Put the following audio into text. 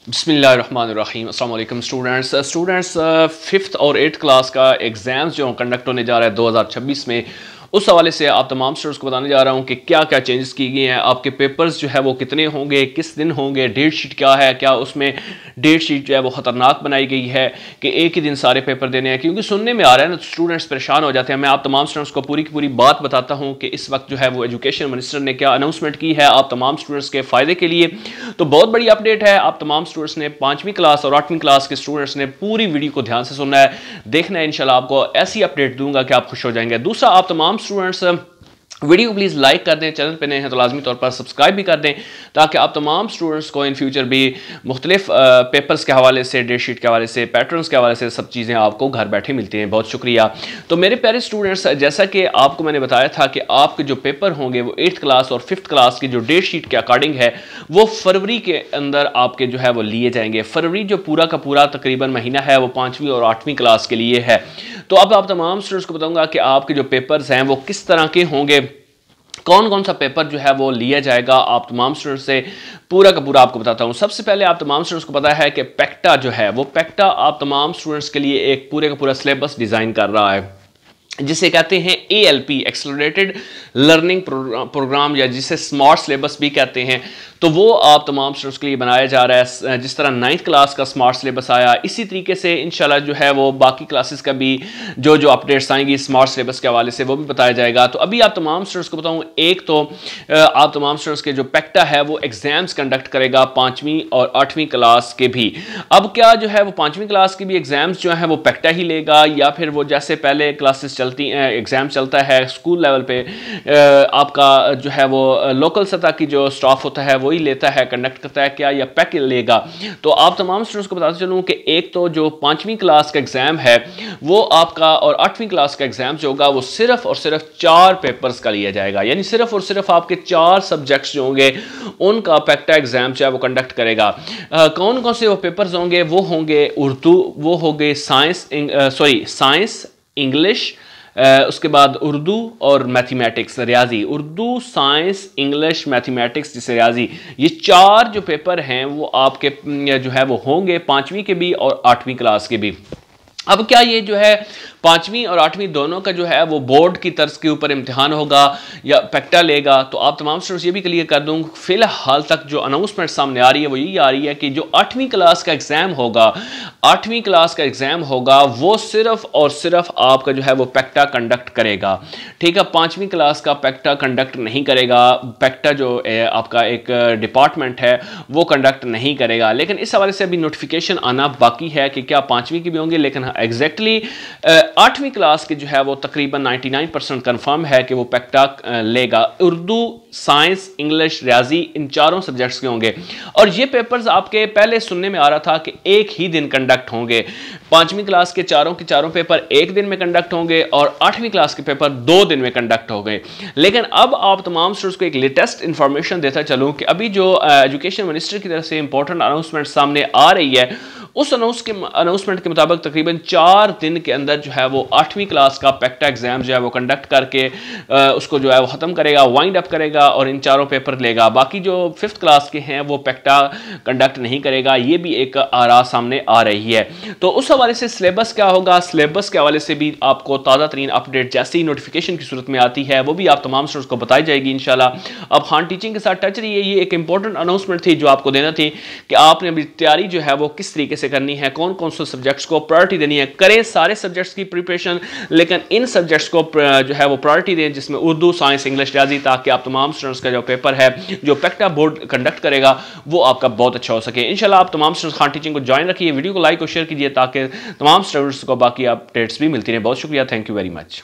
बिस्मिल्लाहिर्रहमानिर्रहीम। अस्सलाम वालेकुम स्टूडेंट्स 5th और 8th क्लास का एग्ज़ाम्स जो कंडक्ट होने जा रहा है 2026 में, उस हवाले से आप तमाम स्टूडेंट्स को बताने जा रहा हूँ कि क्या क्या चेंजेस की गई हैं। आपके पेपर्स जो है वो कितने होंगे, किस दिन होंगे, डेट शीट क्या है, क्या उसमें डेट शीट जो है वो ख़तरनाक बनाई गई है कि एक ही दिन सारे पेपर देने हैं। क्योंकि सुनने में आ रहा है ना, तो स्टूडेंट्स परेशान हो जाते हैं। मैं आप तमाम स्टूडेंट्स को पूरी की पूरी बात बताता हूँ कि इस वक्त जो है वो एजुकेशन मिनिस्टर ने क्या अनाउंसमेंट की है आप तमाम स्टूडेंट्स के फ़ायदे के लिए। तो बहुत बड़ी अपडेट है। आप तमाम स्टूडेंट्स ने 5वीं क्लास और 8वीं क्लास के स्टूडेंट्स ने पूरी वीडियो को ध्यान से सुनना है, देखना है। इंशाल्लाह आपको ऐसी अपडेट दूंगा कि आप खुश हो जाएंगे। दूसरा, आप तमाम स्टूडेंट्स वीडियो को प्लीज़ लाइक कर दें, चैनल पे नए हैं तो लाजमी तौर पर सब्सक्राइब भी कर दें, ताकि आप तमाम स्टूडेंट्स को इन फ्यूचर भी मुख्तलिफ पेपर्स के हवाले से, डेट शीट के हवाले से, पैटर्न्स के हवाले से सब चीज़ें आपको घर बैठे मिलती हैं। बहुत शुक्रिया। तो मेरे प्यारे स्टूडेंट्स, जैसा कि आपको मैंने बताया था कि आपके जो पेपर होंगे वो 8th क्लास और 5th क्लास की जो डेट शीट के अकॉर्डिंग है वो फरवरी के अंदर आपके जो है वो लिए जाएंगे। फरवरी जो पूरा का पूरा तकरीबन महीना है वो 5वीं और 8वीं क्लास के लिए है। तो अब आप तमाम स्टूडेंट्स को बताऊँगा कि आपके जो पेपर्स हैं वो किस तरह के होंगे, कौन कौन सा पेपर जो है वो लिया जाएगा। आप तमाम स्टूडेंट्स से पूरा का पूरा आपको बताता हूं। सबसे पहले आप तमाम स्टूडेंट्स को पता है कि पैक्टा जो है वो पैक्टा आप तमाम स्टूडेंट्स के लिए एक पूरे का पूरा सिलेबस डिज़ाइन कर रहा है, जिसे कहते हैं ALP एक्सेलरेटेड लर्निंग प्रोग्राम, या जिसे स्मार्ट सिलेबस भी कहते हैं। तो वो आप तमाम स्टूडेंट्स के लिए बनाया जा रहा है। जिस तरह 9th क्लास का स्मार्ट सिलेबस आया, इसी तरीके से इंशाल्लाह जो है वो बाकी क्लासेस का भी जो अपडेट्स आएंगी स्मार्ट सिलेबस के हवाले से वो भी बताया जाएगा। तो अभी आप तमाम स्टूडेंट्स को बताऊँ, एक तो आप तमाम स्टूडेंट्स के जो पैक्टा है वो एग्जाम्स कंडक्ट करेगा 5वीं और 8वीं क्लास के भी। अब क्या जो है वो 5वीं क्लास के भी एग्जाम्स जो है वो पैक्टा ही लेगा, या फिर वो जैसे पहले क्लासेस चलती हैं, एग्जाम चलता है स्कूल लेवल पे, आपका जो है वो लोकल सतह की जो स्टाफ होता है वही लेता है, कंडक्ट करता है, क्या या पैक लेगा। तो आप तमाम स्टूडेंट्स को बताते चलूँ कि एक तो जो 5वीं क्लास का एग्जाम है वो आपका, और 8वीं क्लास का एग्जाम जो होगा वो सिर्फ और सिर्फ 4 पेपर्स का लिया जाएगा। यानी सिर्फ और सिर्फ आपके 4 सब्जेक्ट्स जो होंगे उनका पैक्टा एग्जाम जो है वो कंडक्ट करेगा। कौन कौन से वो पेपर्स होंगे? वो होंगे उर्दू, वो होंगे साइंस, इंग्लिश, उसके बाद उर्दू और मैथमेटिक्स, रियाजी। उर्दू, साइंस, इंग्लिश, मैथमेटिक्स जिसे रियाजी, ये 4 जो पेपर हैं वो आपके जो है वो होंगे 5वीं के भी और 8वीं क्लास के भी। अब क्या ये जो है 5वीं और 8वीं दोनों का जो है वो बोर्ड की तर्ज के ऊपर इम्तिहान होगा या पैक्टा लेगा? तो आप तमाम स्टूडेंट्स ये भी क्लियर कर दूँ, फिलहाल तक जो अनाउंसमेंट सामने आ रही है वो यही आ रही है कि जो 8वीं क्लास का एग्ज़ाम होगा, 8वीं क्लास का एग्ज़ाम होगा वो सिर्फ और सिर्फ आपका जो है वो पैक्टा कंडक्ट करेगा। ठीक है, 5वीं क्लास का पैक्टा कंडक्ट नहीं करेगा। पैक्टा जो आपका एक डिपार्टमेंट है वो कंडक्ट नहीं करेगा। लेकिन इस हवाले से अभी नोटिफिकेशन आना बाकी है कि क्या 5वीं की भी होंगे। लेकिन एग्जैक्टली 8वीं क्लास के जो है वो तकरीबन 99% कन्फर्म है कि वो पैक्टा लेगा। उर्दू, साइंस, इंग्लिश, रियाजी, इन 4 सब्जेक्ट्स के होंगे। और ये पेपर्स आपके पहले सुनने में आ रहा था कि एक ही दिन कंडक्ट होंगे। 5वीं क्लास के चारों पेपर एक दिन में कंडक्ट होंगे और 8वीं क्लास के पेपर 2 दिन में कंडक्ट हो गए। लेकिन अब आप तमाम स्टूडेंट्स को एक लेटेस्ट इंफॉर्मेशन देता चलूँ कि अभी जो एजुकेशन मिनिस्टर की तरफ से इंपॉर्टेंट अनाउंसमेंट सामने आ रही है, उस अनाउंसमेंट के मुताबिक तकरीबन 4 दिन के अंदर जो है वो 8वीं क्लास का पैक्टा एग्जाम जो है वो कंडक्ट करके उसको जो है वो ख़त्म करेगा, वाइंड अप करेगा और इन 4 पेपर लेगा। बाकी जो 5th क्लास के हैं वो पैक्टा कंडक्ट नहीं करेगा। ये भी एक आरा सामने आ रही है। तो उस हवाले से सिलेबस क्या होगा, सिलेबस के हवाले से भी आपको ताज़ा तरीन अपडेट जैसे ही नोटिफिकेशन की सूरत में आती है वो भी आप तमाम स्टूडेंट्स को बताई जाएगी इंशाल्लाह। अब हाँ, टीचिंग के साथ टच रही है। ये एक इंपॉर्टेंट अनाउंसमेंट थी जो आपको देना थी कि आपने अभी तैयारी जो है वो किस तरीके से करनी है, कौन कौन से सब्जेक्ट्स को प्रायोरिटी देनी है। करें सारे सब्जेक्ट्स की प्रिपरेशन, लेकिन इन सब्जेक्ट्स को जो है वो प्रायोरिटी दें जिसमें उर्दू, साइंस, इंग्लिश, रियाजी, ताकि आप तमाम स्टूडेंट्स का जो पेपर है जो पैक्टा बोर्ड कंडक्ट करेगा वो आपका बहुत अच्छा हो सके। इंशाल्लाह आप तमाम स्टूडेंट्स खान टीचिंग को ज्वाइन रखिए, वीडियो को लाइक और शेयर कीजिए ताकि तमाम स्टूडेंट्स को बाकी अपडेट्स भी मिलती रहे। बहुत शुक्रिया, थैंक यू वेरी मच।